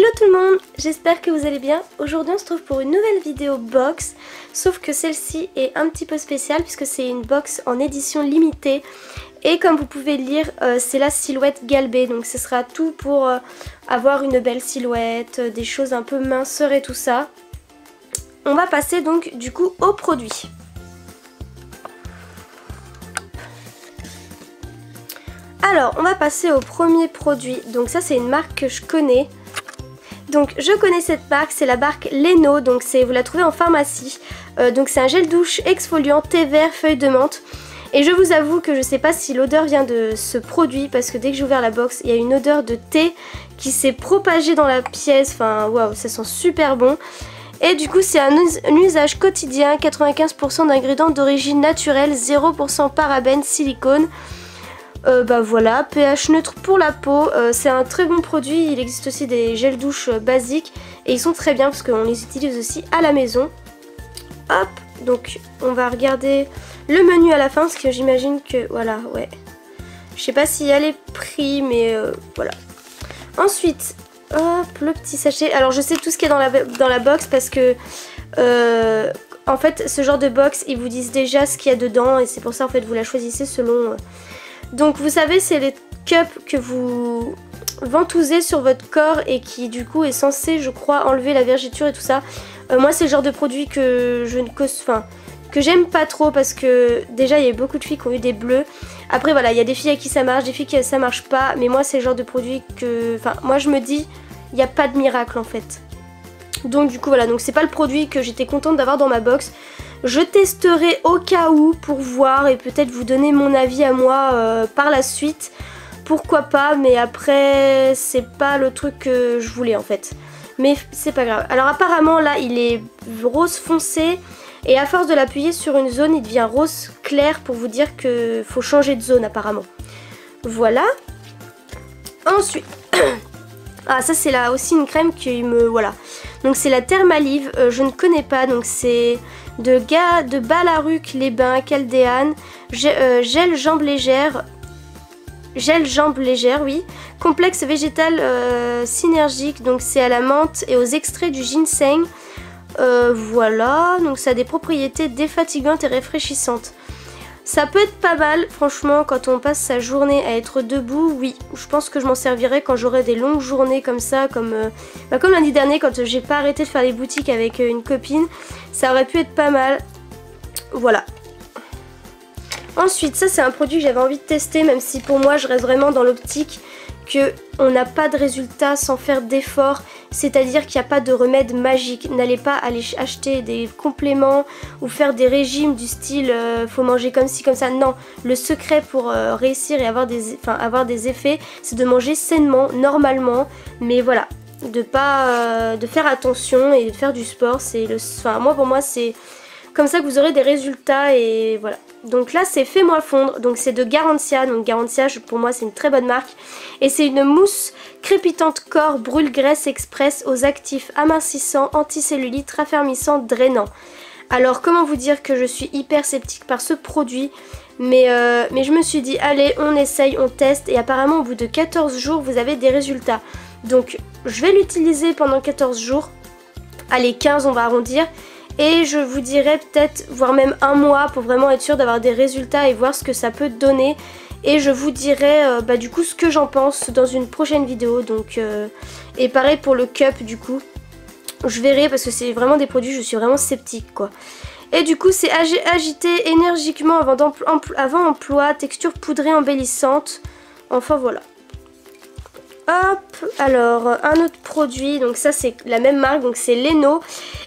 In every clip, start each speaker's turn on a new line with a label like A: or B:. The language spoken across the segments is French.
A: Hello tout le monde, j'espère que vous allez bien. Aujourd'hui on se trouve pour une nouvelle vidéo box, sauf que celle-ci est un petit peu spéciale puisque c'est une box en édition limitée. Et comme vous pouvez le lire, c'est la silhouette galbée, donc ce sera tout pour avoir une belle silhouette, des choses un peu minceurs et tout ça. On va passer donc du coup au produit. Alors on va passer au premier produit, donc ça c'est une marque que je connais. Donc je connais cette marque, c'est la marque Leno, donc vous la trouvez en pharmacie. Donc c'est un gel douche exfoliant thé vert feuille de menthe. Et je vous avoue que je sais pas si l'odeur vient de ce produit parce que dès que j'ai ouvert la box, il y a une odeur de thé qui s'est propagée dans la pièce. Enfin waouh, ça sent super bon. Et du coup c'est un usage quotidien, 95% d'ingrédients d'origine naturelle, 0% parabènes, silicone. Bah voilà, pH neutre pour la peau, c'est un très bon produit. Il existe aussi des gels douche basiques et ils sont très bien parce qu'on les utilise aussi à la maison. Hop, donc on va regarder le menu à la fin parce que j'imagine que voilà, ouais. Je sais pas s'il y a les prix mais voilà. Ensuite, hop, le petit sachet. Alors je sais tout ce qui est dans la box parce que en fait ce genre de box ils vous disent déjà ce qu'il y a dedans et c'est pour ça en fait vous la choisissez selon... Donc vous savez c'est les cups que vous ventousez sur votre corps et qui du coup est censé je crois enlever la vergeture et tout ça. Moi c'est le genre de produit que je ne que j'aime pas trop parce que déjà il y a beaucoup de filles qui ont eu des bleus. Après voilà, il y a des filles à qui ça marche, des filles qui ça marche pas, mais moi c'est le genre de produit que... Enfin moi je me dis il n'y a pas de miracle en fait. Donc du coup voilà, donc c'est pas le produit que j'étais contente d'avoir dans ma box. Je testerai au cas où pour voir et peut-être vous donner mon avis à moi par la suite. Pourquoi pas, mais après c'est pas le truc que je voulais en fait. Mais c'est pas grave. Alors apparemment là il est rose foncé et à force de l'appuyer sur une zone il devient rose clair pour vous dire que faut changer de zone apparemment. Voilà. Ensuite... Ah ça c'est là aussi une crème qui me... Voilà. Donc c'est la Thermalive, je ne connais pas, donc c'est de Balaruc les Bains, Caldéane, gel jambes légères, oui, complexe végétal synergique, donc c'est à la menthe et aux extraits du ginseng, voilà, donc ça a des propriétés défatigantes et rafraîchissantes. Ça peut être pas mal, franchement, quand on passe sa journée à être debout, oui, je pense que je m'en servirai quand j'aurai des longues journées comme ça, comme lundi dernier quand j'ai pas arrêté de faire les boutiques avec une copine, ça aurait pu être pas mal, voilà. Ensuite, ça c'est un produit que j'avais envie de tester, même si pour moi je reste vraiment dans l'optique qu'on n'a pas de résultat sans faire d'efforts, c'est-à-dire qu'il n'y a pas de remède magique. N'allez pas aller acheter des compléments ou faire des régimes du style faut manger comme ci comme ça. Non, le secret pour réussir et avoir des effets, c'est de manger sainement, normalement, mais voilà, de faire attention et de faire du sport. Pour moi c'est comme ça que vous aurez des résultats et voilà. Donc là c'est Fais-moi fondre, donc c'est de Garantia, donc Garantia pour moi c'est une très bonne marque. Et c'est une mousse crépitante corps brûle-graisse express aux actifs amincissants, anticellulites, raffermissants, drainants. Alors comment vous dire que je suis hyper sceptique par ce produit, mais je me suis dit allez on essaye, on teste et apparemment au bout de 14 jours vous avez des résultats. Donc je vais l'utiliser pendant 14 jours, allez 15 on va arrondir. Et je vous dirai peut-être, voire même un mois pour vraiment être sûr d'avoir des résultats et voir ce que ça peut donner. Et je vous dirai du coup ce que j'en pense dans une prochaine vidéo. Donc, et pareil pour le cup du coup. Je verrai parce que c'est vraiment des produits, je suis vraiment sceptique quoi. Et du coup c'est agité énergiquement avant emploi, texture poudrée embellissante. Enfin voilà. Hop, alors un autre produit, donc ça c'est la même marque, donc c'est Leno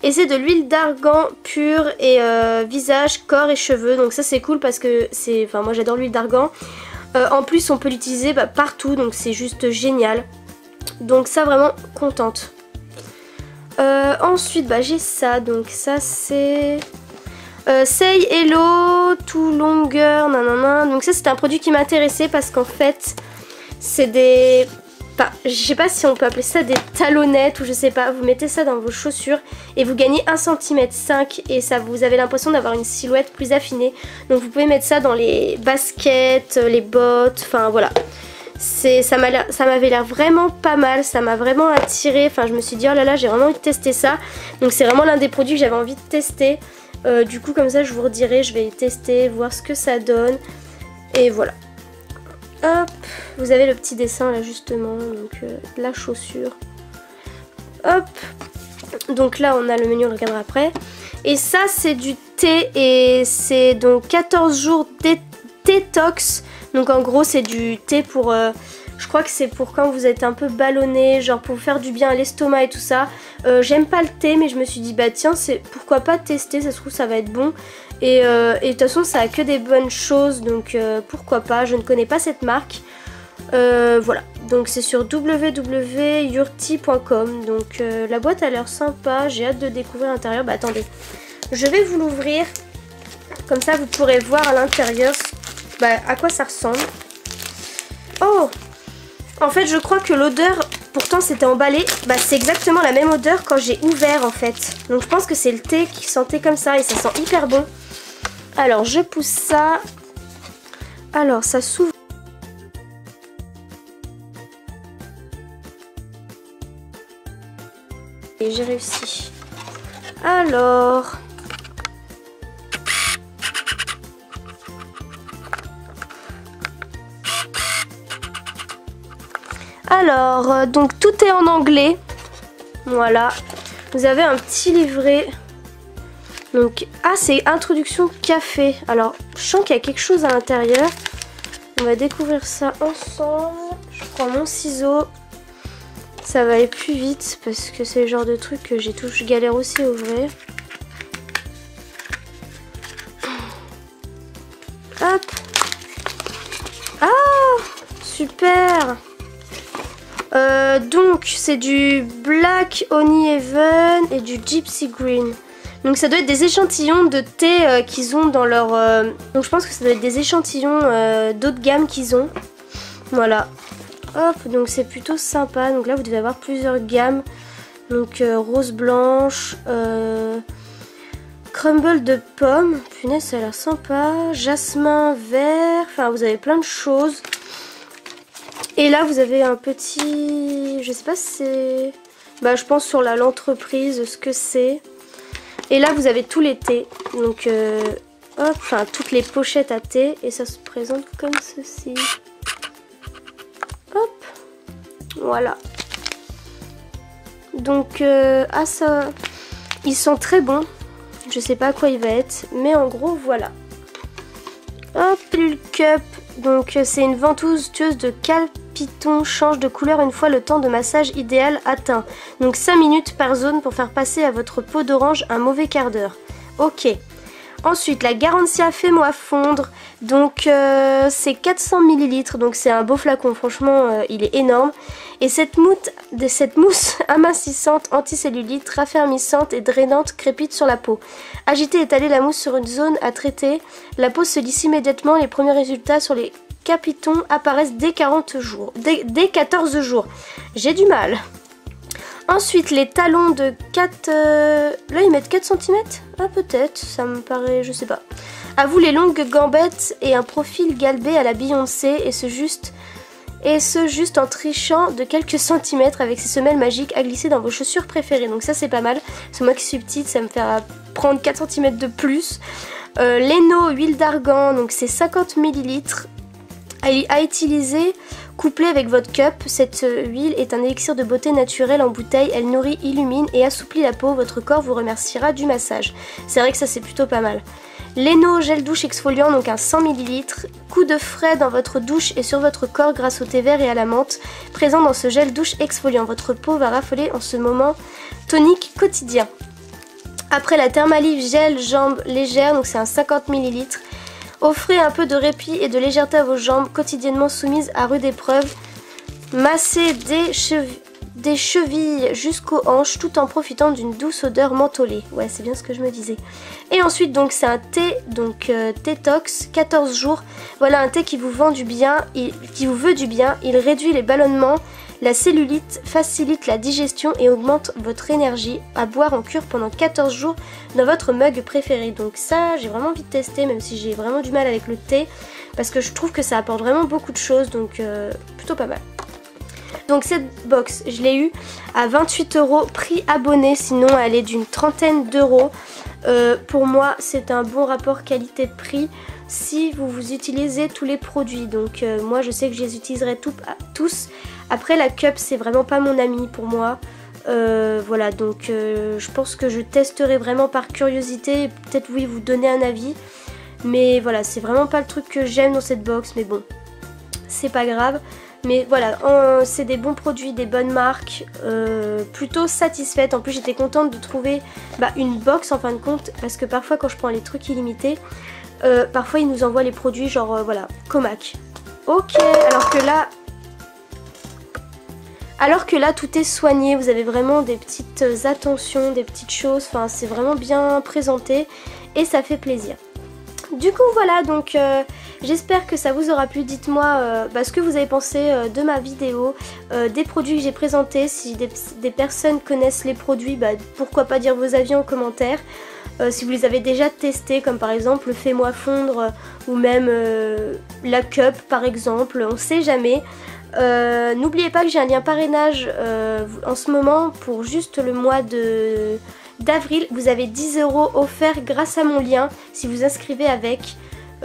A: et c'est de l'huile d'argan pure et visage, corps et cheveux, donc ça c'est cool parce que moi j'adore l'huile d'argan. En plus on peut l'utiliser partout, donc c'est juste génial, donc ça vraiment contente. Ensuite j'ai ça, donc ça c'est Say Hello to Longer, nanana. Donc ça c'est un produit qui m'intéressait parce qu'en fait c'est des... je sais pas si on peut appeler ça des talonnettes ou je sais pas, vous mettez ça dans vos chaussures et vous gagnez 1,5 cm et ça vous avez l'impression d'avoir une silhouette plus affinée. Donc vous pouvez mettre ça dans les baskets, les bottes, enfin voilà. Ça m'avait l'air vraiment pas mal, ça m'a vraiment attiré. Enfin je me suis dit oh là là, j'ai vraiment envie de tester ça. Donc c'est vraiment l'un des produits que j'avais envie de tester. Du coup comme ça je vous redirai, je vais tester, voir ce que ça donne. Et voilà. Hop, vous avez le petit dessin là justement, donc la chaussure. Hop, donc là on a le menu, on le regardera après. Et ça c'est du thé et c'est donc 14 jours détox. Donc en gros c'est du thé pour, je crois que c'est pour quand vous êtes un peu ballonné, genre pour faire du bien à l'estomac et tout ça. J'aime pas le thé mais je me suis dit bah tiens pourquoi pas tester, ça se trouve ça va être bon. Et de toute façon ça a que des bonnes choses donc pourquoi pas, je ne connais pas cette marque. Voilà, donc c'est sur www.yurti.com. Donc la boîte a l'air sympa, j'ai hâte de découvrir l'intérieur. Bah attendez, je vais vous l'ouvrir, comme ça vous pourrez voir à l'intérieur à quoi ça ressemble. Oh, en fait je crois que l'odeur, pourtant c'était emballé, bah c'est exactement la même odeur quand j'ai ouvert en fait. Donc je pense que c'est le thé qui sentait comme ça et ça sent hyper bon. Alors je pousse ça. Alors ça s'ouvre. Et j'ai réussi. Alors... donc tout est en anglais. Voilà. Vous avez un petit livret. Donc, ah, c'est introduction café. Alors, je sens qu'il y a quelque chose à l'intérieur. On va découvrir ça ensemble. Je prends mon ciseau. Ça va aller plus vite parce que c'est le genre de truc que je galère aussi à ouvrir. Hop. Ah, super. Donc c'est du Black Honeyhaven et du Gypsy Green. Donc ça doit être des échantillons de thé qu'ils ont dans leur... Donc je pense que ça doit être des échantillons d'eau de gamme qu'ils ont. Voilà. Hop, donc c'est plutôt sympa. Donc là vous devez avoir plusieurs gammes. Donc rose blanche, crumble de pomme. Punaise, ça a l'air sympa. Jasmin vert. Enfin vous avez plein de choses. Et là vous avez un petit... Je sais pas si c'est... Bah je pense sur l'entreprise ce que c'est. Et là vous avez tous les thés. Donc hop, enfin toutes les pochettes à thé. Et ça se présente comme ceci. Hop. Voilà. Donc ah ça... Ils sont très bons. Je sais pas à quoi il va être. Mais en gros voilà. Hop, pilule cup. Donc c'est une ventouse tueuse de calpiton, change de couleur une fois le temps de massage idéal atteint. Donc 5 minutes par zone pour faire passer à votre peau d'orange un mauvais quart d'heure. Ok. Ensuite la Garancia Fais-moi fondre. Donc c'est 400 ml. Donc c'est un beau flacon. Franchement il est énorme. Et cette mousse amincissante, anticellulite, raffermissante et drainante crépite sur la peau. Agitez et étalez la mousse sur une zone à traiter. La peau se lisse immédiatement. Les premiers résultats sur les capitons apparaissent dès 14 jours. J'ai du mal. Ensuite, les talons de 4... Là, ils mettent 4 cm. Ah, peut-être. Ça me paraît... Je sais pas. À vous les longues gambettes et un profil galbé à la Beyoncé et ce juste en trichant de quelques centimètres avec ces semelles magiques à glisser dans vos chaussures préférées. Donc ça c'est pas mal, c'est moi qui suis petite, ça me fait prendre 4 cm de plus. Leno huile d'argan, donc c'est 50 ml à utiliser couplé avec votre cup. Cette huile est un élixir de beauté naturel en bouteille, elle nourrit, illumine et assouplit la peau, votre corps vous remerciera du massage. C'est vrai que ça c'est plutôt pas mal. Leno gel douche exfoliant, donc un 100 ml, coup de frais dans votre douche et sur votre corps grâce au thé vert et à la menthe. Présent dans ce gel douche exfoliant, votre peau va raffoler en ce moment tonique quotidien. Après la Thermalive gel jambes légères, donc c'est un 50 ml. Offrez un peu de répit et de légèreté à vos jambes quotidiennement soumises à rude épreuve. Massez des chevilles jusqu'aux hanches tout en profitant d'une douce odeur mentholée. Ouais, c'est bien ce que je me disais. Et ensuite donc c'est un thé, donc Tétox, 14 jours. Voilà un thé qui vous vend du bien, qui vous veut du bien. Il réduit les ballonnements, la cellulite, facilite la digestion et augmente votre énergie. À boire en cure pendant 14 jours dans votre mug préféré. Donc ça j'ai vraiment envie de tester, même si j'ai vraiment du mal avec le thé. parce que je trouve que ça apporte vraiment beaucoup de choses, donc plutôt pas mal. Donc cette box, je l'ai eue à 28 € prix abonné, sinon elle est d'une trentaine d'euros. Pour moi c'est un bon rapport qualité-prix si vous utilisez tous les produits. Donc moi je sais que je les utiliserai tous. Après la cup c'est vraiment pas mon ami pour moi. Voilà, donc je pense que je testerai vraiment par curiosité et peut-être oui vous donner un avis. Mais voilà, c'est vraiment pas le truc que j'aime dans cette box, mais bon, c'est pas grave. Mais voilà, c'est des bons produits, des bonnes marques, plutôt satisfaite. En plus j'étais contente de trouver une box en fin de compte, parce que parfois quand je prends les trucs illimités, parfois ils nous envoient les produits genre voilà, Comac. Ok, alors que là tout est soigné, vous avez vraiment des petites attentions, des petites choses, enfin c'est vraiment bien présenté et ça fait plaisir. Du coup voilà, donc j'espère que ça vous aura plu. Dites-moi ce que vous avez pensé de ma vidéo, des produits que j'ai présentés. Si des personnes connaissent les produits, pourquoi pas dire vos avis en commentaire. Si vous les avez déjà testés, comme par exemple le Fais-moi fondre ou même la cup par exemple, on sait jamais. N'oubliez pas que j'ai un lien parrainage en ce moment pour juste le mois d'avril. Vous avez 10 € offerts grâce à mon lien si vous inscrivez avec.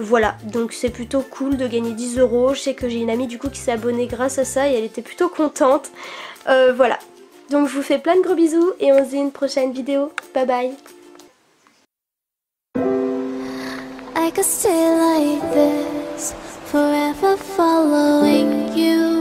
A: Voilà, donc c'est plutôt cool de gagner 10 €. Je sais que j'ai une amie du coup qui s'est abonnée grâce à ça et elle était plutôt contente. Voilà, donc je vous fais plein de gros bisous et on se dit à une prochaine vidéo. Bye bye. I could stay like this, forever following you.